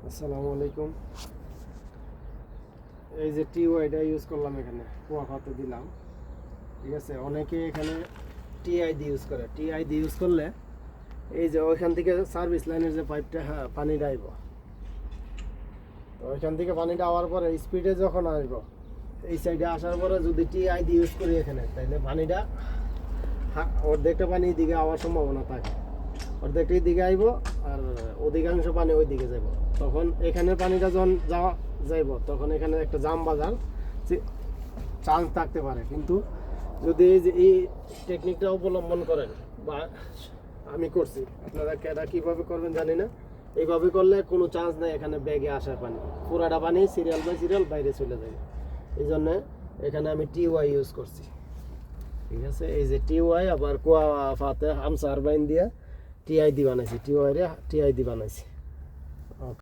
আসসালামু আলাইকুম। এই যে টিওয়াইটা ইউজ করলাম, এখানে কুয়াকাটা দিলাম, ঠিক আছে। অনেকে এখানে টিআই দিয়ে ইউজ করে। টিআই দিয়ে ইউজ করলে এই যে ওইখান থেকে সার্ভিস লাইনের যে পাইপটা, হ্যাঁ, পানিটা আইব, তো ওইখান থেকে পানিটা আওয়ার পরে স্পিডে যখন আসবো, এই সাইডে আসার পরে যদি টিআই দিয়ে ইউজ করি এখানে, তাহলে পানিটা অর্ধেকটা পানি দিকে আওয়ার সম্ভাবনা থাকে, অর্ধেকটা দিকে আইব আর অধিকাংশ পানি ওই দিকে যাব। তখন এখানের পানিটা যখন যাইব, তখন এখানে একটা জাম বাজার চান্স থাকতে পারে। কিন্তু যদি এই যে এই টেকনিকটা অবলম্বন করেন, বা আমি করছি, আপনারা এটা কীভাবে করবেন জানি না, এইভাবে করলে কোনো চান্স নেই এখানে ব্যাগে আসার পানি, পুরাটা পানি সিরিয়াল বাই সিরিয়াল বাইরে চলে যাবে। এই জন্যে এখানে আমি টিওয়াই ইউজ করছি, ঠিক আছে। এই যে টিওয়াই আবার কুয়া ফাতে হামসার বাইন দিয়ে টিআই দি বানাইছি, টিওয়াই রে টিআই দি বানাইছি।